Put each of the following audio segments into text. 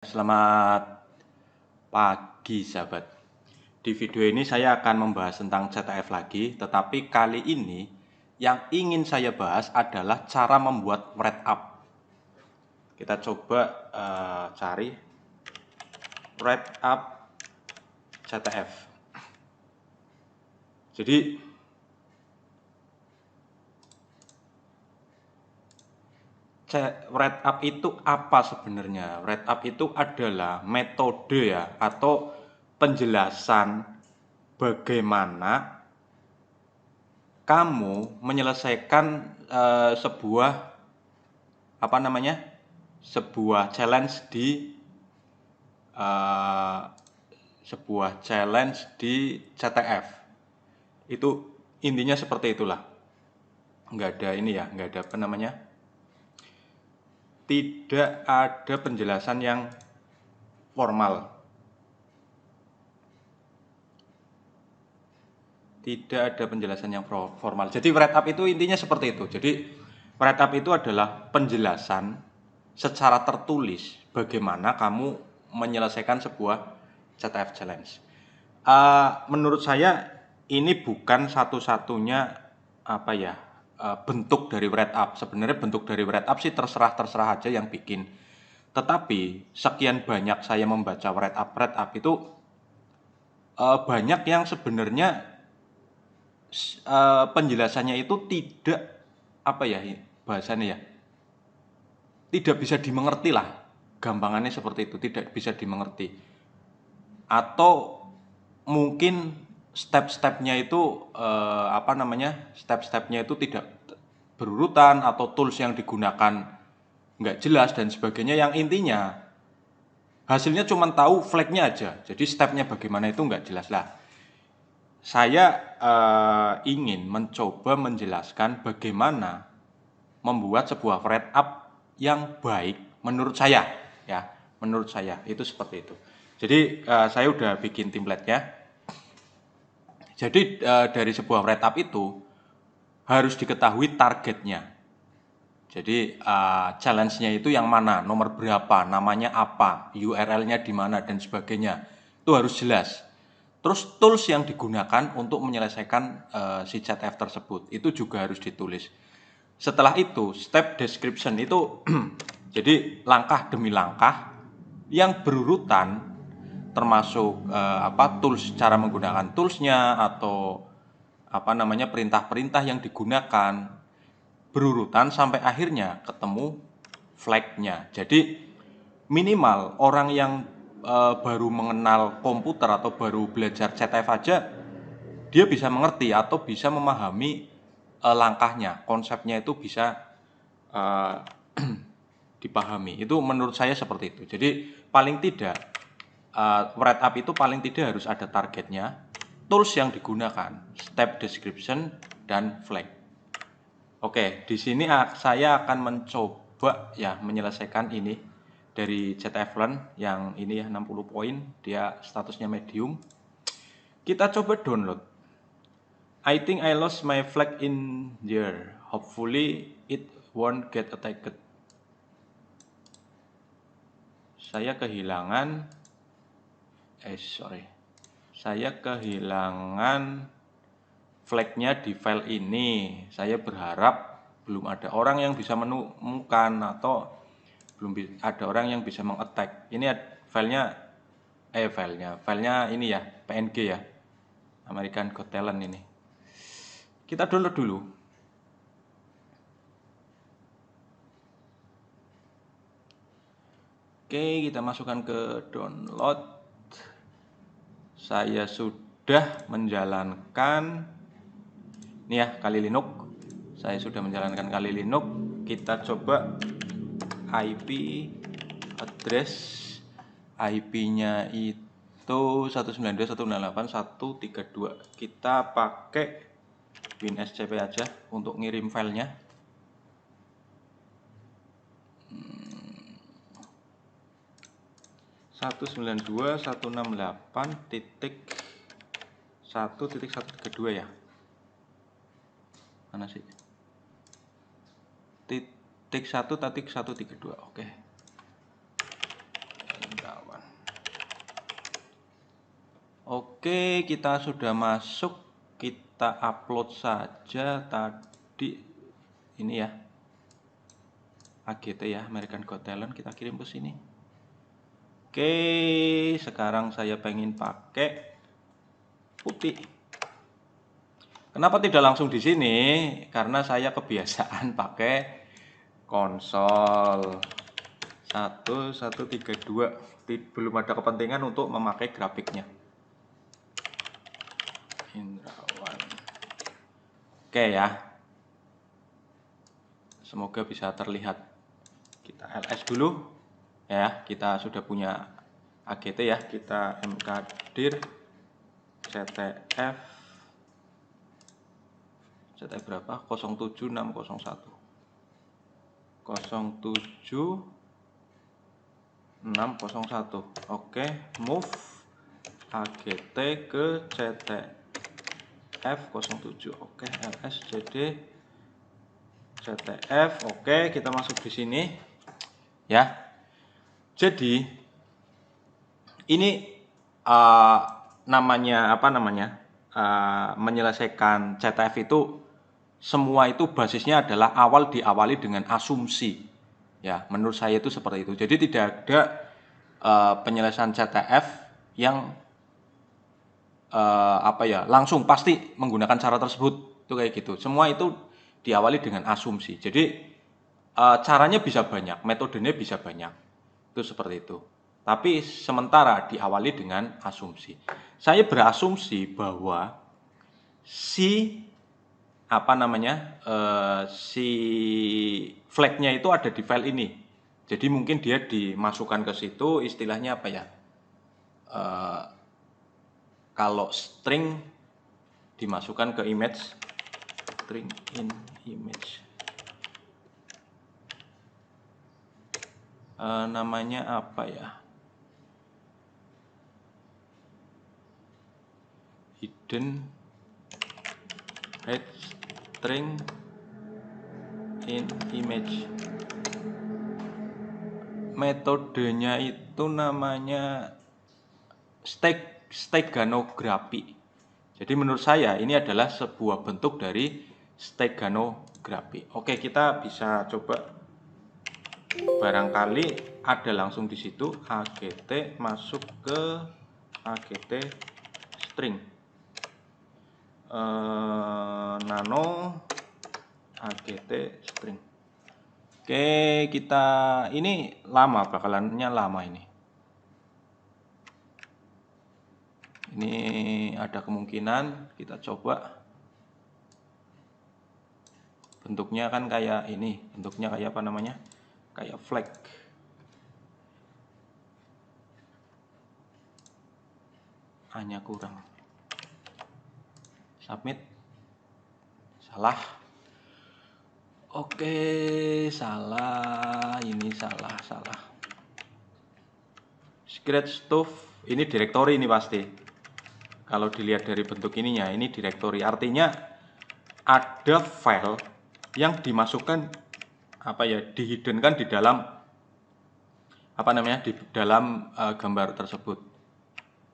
Selamat pagi sahabat. Di video ini saya akan membahas tentang CTF lagi, tetapi kali ini yang ingin saya bahas adalah cara membuat write up. Kita coba cari write up CTF. Jadi write up itu apa sebenarnya? Write up itu adalah metode ya, atau penjelasan bagaimana kamu menyelesaikan sebuah sebuah challenge di uh, CTF. Itu intinya seperti itulah. Nggak ada ini ya, nggak ada tidak ada penjelasan yang formal. Tidak ada penjelasan yang formal. Jadi write up itu intinya seperti itu. Jadi write up itu adalah penjelasan secara tertulis bagaimana kamu menyelesaikan sebuah CTF challenge. Menurut saya ini bukan satu-satunya bentuk dari write up. Sebenarnya bentuk dari write up sih terserah aja yang bikin. Tetapi sekian banyak saya membaca write up itu banyak yang sebenarnya penjelasannya itu tidak bahasanya ya, tidak bisa dimengerti lah, gampangannya seperti itu, tidak bisa dimengerti, atau mungkin step-stepnya itu step-stepnya itu tidak berurutan, atau tools yang digunakan nggak jelas dan sebagainya, yang intinya hasilnya cuma tahu flagnya aja, jadi stepnya bagaimana itu nggak jelas lah. Saya ingin mencoba menjelaskan bagaimana membuat sebuah write up yang baik menurut saya ya, menurut saya itu seperti itu. Jadi saya udah bikin template-nya. Jadi dari sebuah write up itu harus diketahui targetnya. Jadi challenge-nya itu yang mana, nomor berapa, namanya apa, URL-nya di mana dan sebagainya. Itu harus jelas. Terus tools yang digunakan untuk menyelesaikan si CTF tersebut itu juga harus ditulis. Setelah itu step description itu jadi langkah demi langkah yang berurutan, termasuk tools, cara menggunakan toolsnya, atau perintah-perintah yang digunakan, berurutan sampai akhirnya ketemu flagnya. Jadi minimal orang yang baru mengenal komputer atau baru belajar CTF aja, dia bisa mengerti atau bisa memahami langkahnya, konsepnya itu bisa dipahami. Itu menurut saya seperti itu. Jadi paling tidak write up itu paling tidak harus ada targetnya, tools yang digunakan, step description, dan flag. Oke, di sini saya akan mencoba ya menyelesaikan ini dari CTF Learn yang ini ya, 60 poin, dia statusnya medium. Kita coba download. I think I lost my flag in there. Hopefully it won't get attacked. Saya kehilangan flagnya di file ini. Saya berharap belum ada orang yang bisa menemukan, atau belum ada orang yang bisa mengattack. Ini filenya ini ya, PNG ya, American Got Talent ini. Kita download dulu. Oke, kita masukkan ke download. Saya sudah menjalankan ini ya, Kali Linux. Saya sudah menjalankan Kali Linux. Kita coba IP address, IP-nya itu 192.168.132. Kita pakai WinSCP aja untuk ngirim filenya. 192.168.1.132 ya. Mana sih? Titik 1.132. Oke. Indrawan. Oke, kita sudah masuk. Kita upload saja tadi ini ya, AGT ya, American Got Talent, kita kirim ke sini. Oke, sekarang saya pengen pakai putih. Kenapa tidak langsung di sini? Karena saya kebiasaan pakai konsol 1132. Belum ada kepentingan untuk memakai grafiknya. Indrawan. Oke ya. Semoga bisa terlihat. Kita LS dulu ya. Kita sudah punya AGT ya. Kita mkdir CTF berapa? 07601. 07601. Oke, move AGT ke CTF 07. Oke, LSJD CTF. Oke, kita masuk di sini ya. Jadi ini namanya apa namanya? Menyelesaikan CTF itu semua itu basisnya adalah diawali dengan asumsi. Ya, menurut saya itu seperti itu. Jadi tidak ada penyelesaian CTF yang langsung pasti menggunakan cara tersebut. Itu kayak gitu. Semua itu diawali dengan asumsi. Jadi caranya bisa banyak, metodenya bisa banyak. Itu seperti itu. Tapi sementara diawali dengan asumsi. Saya berasumsi bahwa si flagnya itu ada di file ini. Jadi mungkin dia dimasukkan ke situ, istilahnya apa ya? Kalau string dimasukkan ke image, string in image, namanya apa ya? Hidden head string in image. Metodenya itu namanya steganografi. Jadi menurut saya ini adalah sebuah bentuk dari steganografi. Oke, kita bisa coba, barangkali ada langsung di situ AGT masuk ke AGT string nano AGT string. Oke, kita ini bakalannya lama ini. Ini ada kemungkinan kita coba. Bentuknya kan kayak ini, bentuknya kayak apa namanya? Kayak flag. Hanya kurang. Submit. Salah. Oke, salah. Ini salah. Secret stuff, ini directory ini pasti. Kalau dilihat dari bentuk ininya, ini directory. Artinya ada file yang dimasukkan dihiddenkan di dalam di dalam gambar tersebut.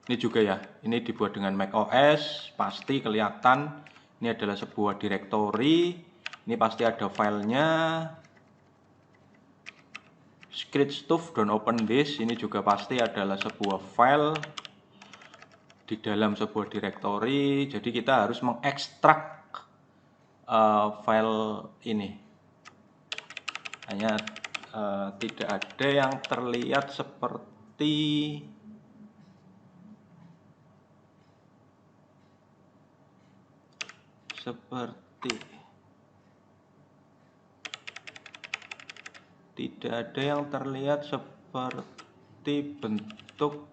Ini juga ya, ini dibuat dengan macOS, pasti kelihatan. Ini adalah sebuah directory. Ini pasti ada filenya. Secret stuff don't open this, ini juga pasti adalah sebuah file di dalam sebuah directory. Jadi kita harus mengekstrak file ini. Hanya tidak ada yang terlihat seperti tidak ada yang terlihat seperti bentuk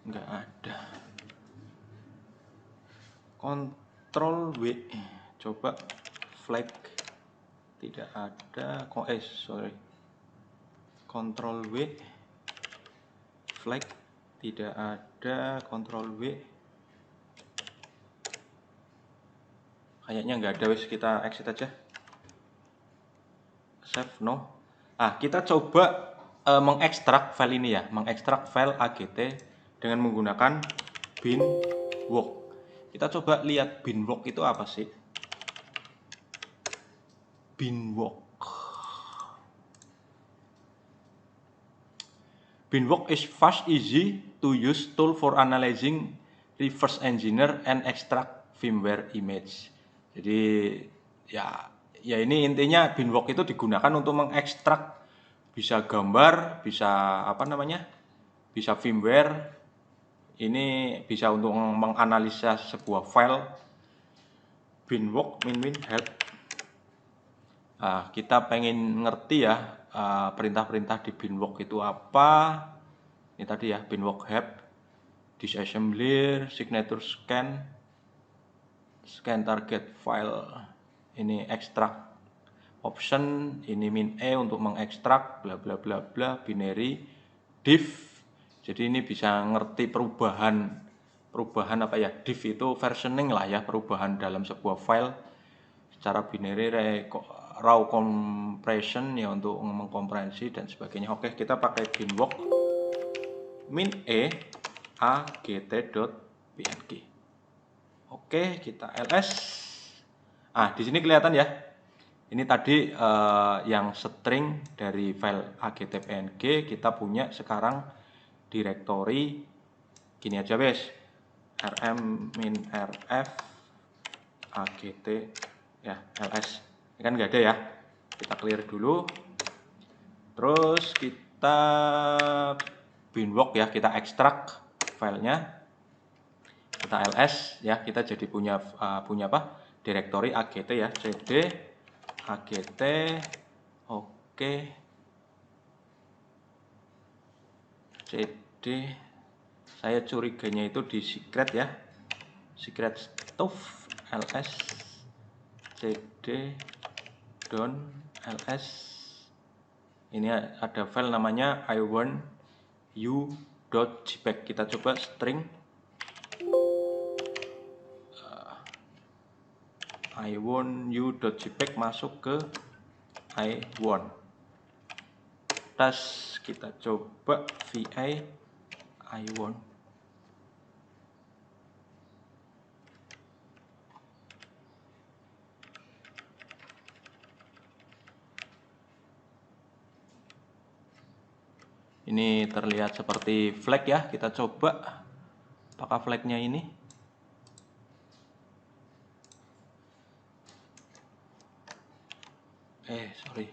nggak ada. Ctrl W, coba flag, tidak ada. Ctrl W, flag tidak ada. Ctrl W, Kayaknya nggak ada, wis kita exit aja. Save no. Kita coba mengekstrak file ini ya, mengekstrak file AGT dengan menggunakan binwalk. Kita coba lihat binwalk itu apa sih? Binwalk. Binwalk is fast, easy to use tool for analyzing, reverse engineer, and extract firmware image. Jadi ya ini intinya binwalk itu digunakan untuk mengekstrak bisa gambar, bisa bisa firmware. Ini bisa untuk menganalisa sebuah file. Binwalk help. Kita pengen ngerti ya perintah-perintah di binwalk itu apa. Ini tadi ya, binwalk help, disassembler, signature scan, scan target file, ini extract option, ini min E untuk mengekstrak bla bla bla bla, binary diff. Jadi ini bisa ngerti perubahan apa ya, diff itu versioning lah ya, perubahan dalam sebuah file secara binary, raw compression ya untuk mengkompresi dan sebagainya. Oke, kita pakai binwalk min E AGT.png. Oke, kita ls. Di sini kelihatan ya. Ini tadi yang string dari file AGT.png kita punya sekarang directory gini aja guys. rm-rf AGT ya, ls. Ini kan nggak ada ya. Kita clear dulu. Terus kita binwalk ya, kita ekstrak filenya. Kita ls ya, kita jadi punya apa? Directory AGT ya, cd AGT. Oke. cd, saya curiganya itu di secret ya. Secret stuff ls cd down ls. Ini ada file namanya i1u.jpg. Kita coba string i1u.jpg masuk ke i1. Tes kita coba vi i1. Ini terlihat seperti flag ya. Kita coba apakah flagnya ini. Sorry.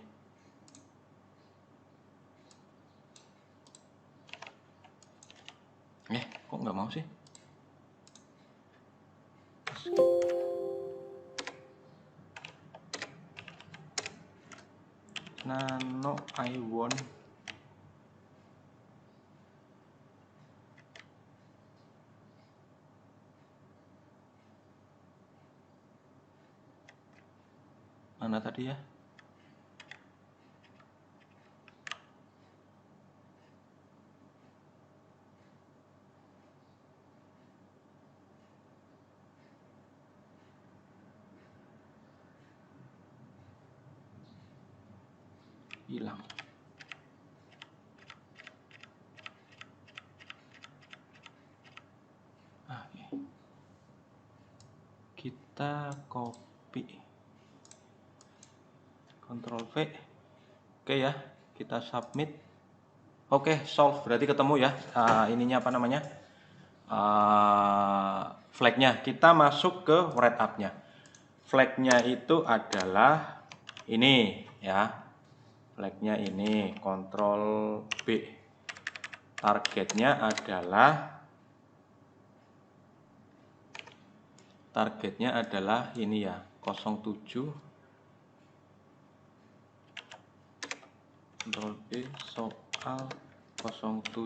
Kok nggak mau sih? Nano i1. Mana tadi ya? Hilang. Kita copy, Ctrl V. Oke ya, kita submit. Oke, solve, berarti ketemu ya. Ininya apa namanya? Flagnya. Kita masuk ke write up-nya. Flagnya itu adalah ini ya. Flagnya ini, Ctrl B. Targetnya adalah ini ya, 07. Ctrl B soal 07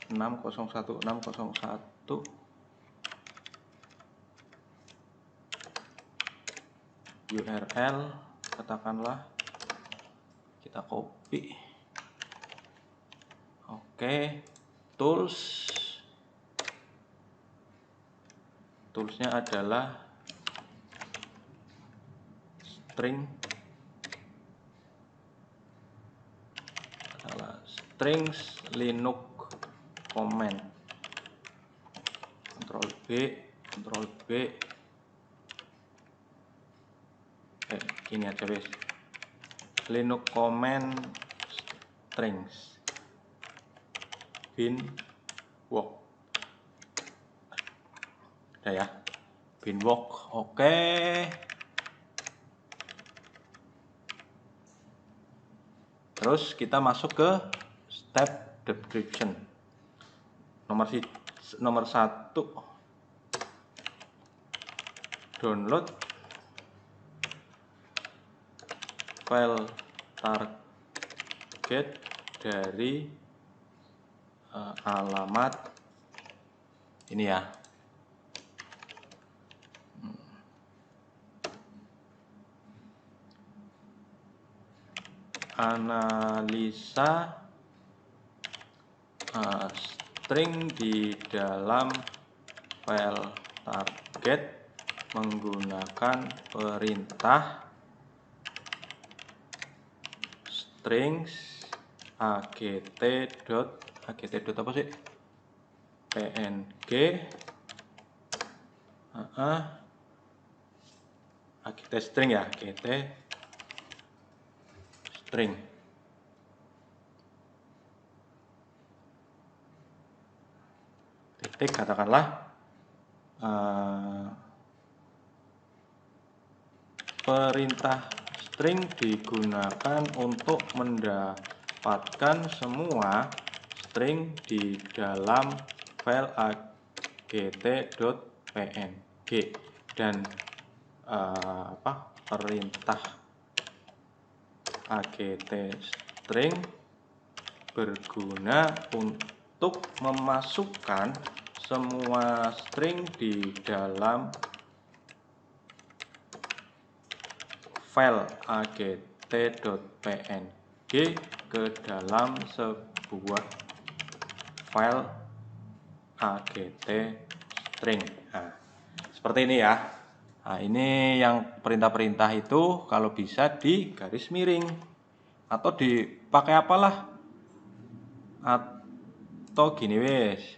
601 601 URL, katakanlah kita copy. Oke, toolsnya adalah strings linux comment, Ctrl B, gini aja wes, linux comment strings bin walk, udah ya, bin walk. Oke. Terus kita masuk ke step description. Nomor 1, download file target dari alamat ini ya. Analisa string di dalam file target menggunakan perintah strings agt apa sih, png agt string ya, agt string. Titik, katakanlah perintah string digunakan untuk mendapatkan semua string di dalam file agt.png, dan perintah agt string berguna untuk memasukkan semua string di dalam file agt.png ke dalam sebuah file agt string. Nah, seperti ini ya. Nah, ini yang perintah-perintah itu kalau bisa di garis miring atau dipakai apalah, atau gini wes.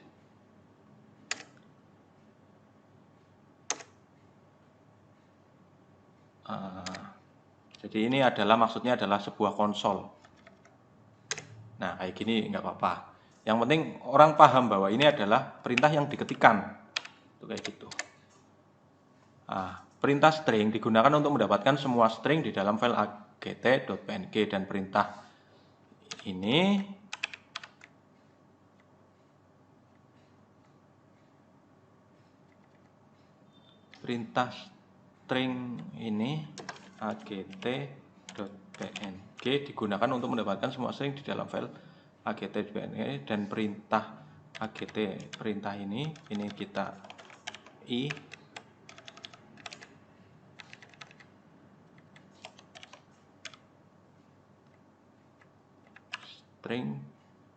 Jadi ini adalah maksudnya adalah sebuah konsol. Nah, kayak gini nggak apa-apa. Yang penting orang paham bahwa ini adalah perintah yang diketikkan. Itu kayak gitu. Perintah string digunakan untuk mendapatkan semua string di dalam file agt.png, dan perintah ini agt.png digunakan untuk mendapatkan semua string di dalam file agt.png, dan perintah ini kita string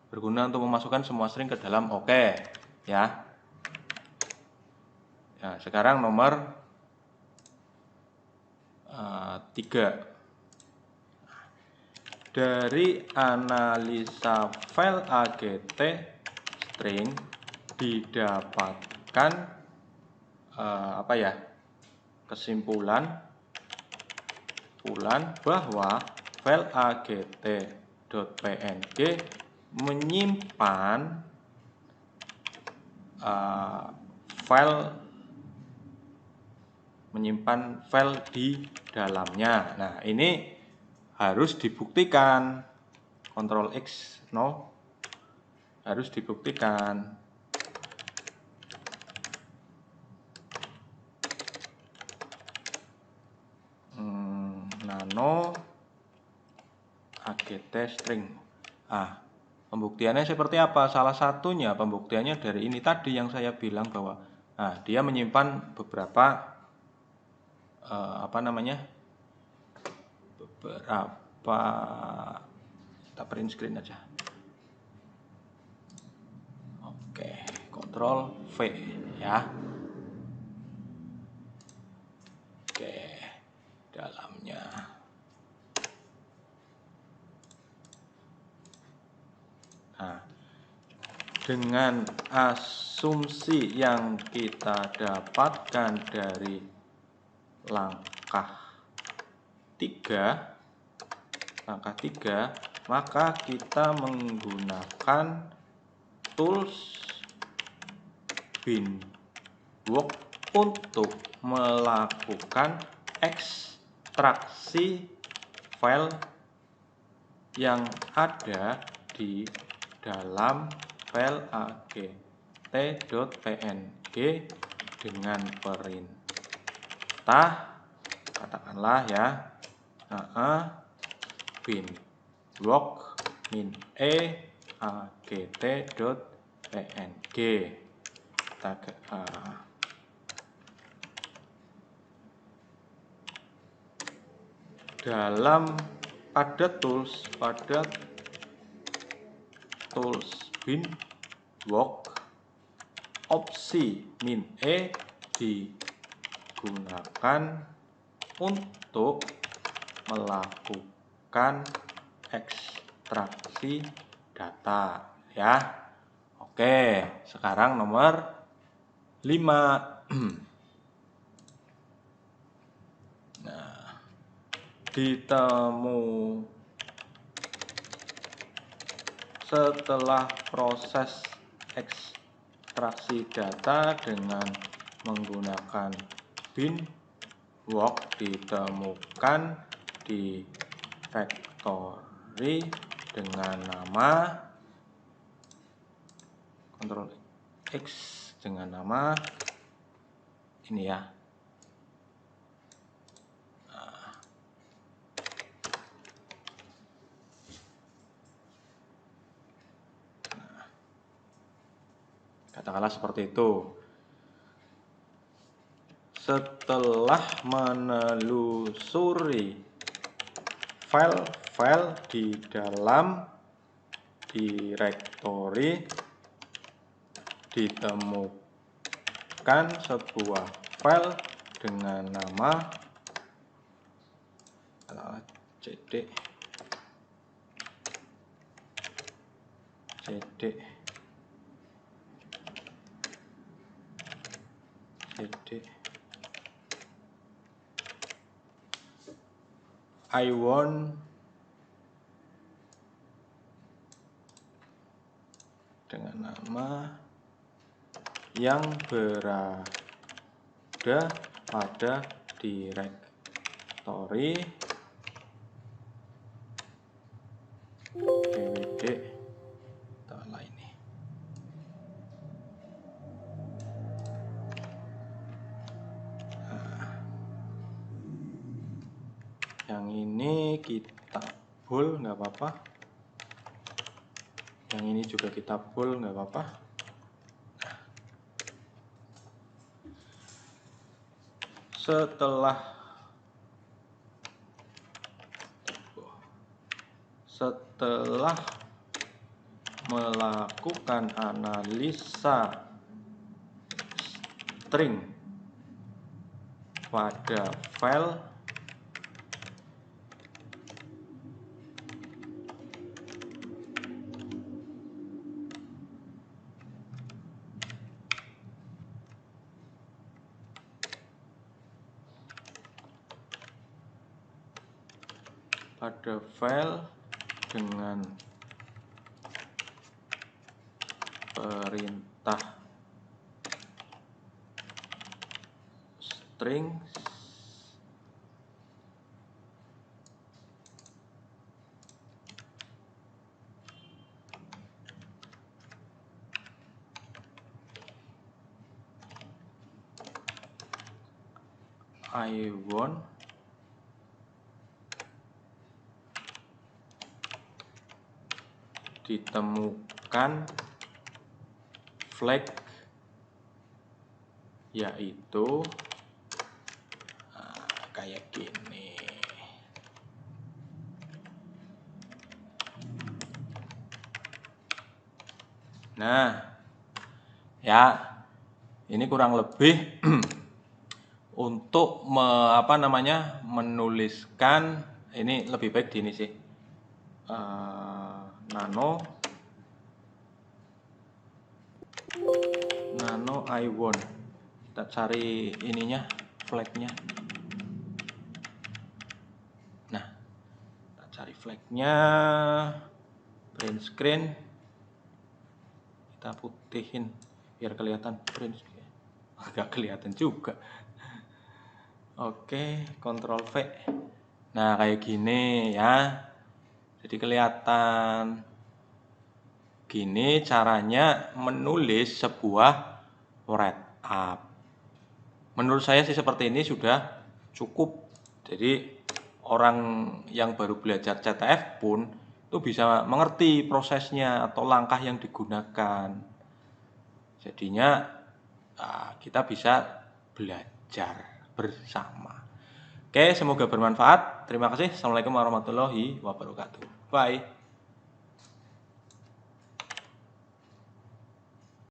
berguna untuk memasukkan semua string ke dalam. Oke ya. Nah, sekarang nomor 3. Dari analisa file agt string didapatkan kesimpulan bahwa file agt.png menyimpan file di dalamnya. Nah, ini harus dibuktikan. Ctrl X, no, harus dibuktikan. Nano agt string. Pembuktiannya seperti apa? Salah satunya pembuktiannya dari ini tadi yang saya bilang bahwa dia menyimpan beberapa kita print screen aja. Oke, Ctrl V ya. Oke. dalamnya. Nah, dengan asumsi yang kita dapatkan dari langkah 3, maka kita menggunakan tools Beanworks untuk melakukan ekstraksi file yang ada di dalam file agt.png dengan perintah, katakanlah ya, beanworks -e agt.png. Pada tools Beanworks, opsi -e digunakan untuk melakukan ekstraksi data ya. Oke, sekarang nomor 5. Nah, setelah proses ekstraksi data dengan menggunakan Beanworks ditemukan di directory dengan nama Ctrl X dengan nama ini ya. Katakanlah seperti itu. Setelah menelusuri file-file di dalam directory, ditemukan sebuah file dengan nama cd iWon dengan nama yang berada pada directory dwd ini. Yang ini kita bold nggak apa-apa, yang ini juga kita bold nggak apa-apa. Setelah melakukan analisa string pada file dengan perintah string iWon ditemukan flag yaitu kayak gini. Nah, ya ini kurang lebih untuk menuliskan, ini lebih baik di ini sih, nano I1. Kita cari ininya, flagnya. Nah, kita cari flagnya, print screen, kita putihin biar kelihatan print screen. Nggak kelihatan juga. Oke, Ctrl V. Nah, kayak gini ya. Jadi kelihatan. Gini caranya menulis sebuah write-up. Menurut saya sih seperti ini sudah cukup. Jadi orang yang baru belajar CTF pun itu bisa mengerti prosesnya atau langkah yang digunakan. Jadinya kita bisa belajar bersama. Oke, semoga bermanfaat. Terima kasih. Assalamualaikum warahmatullahi wabarakatuh. Bye.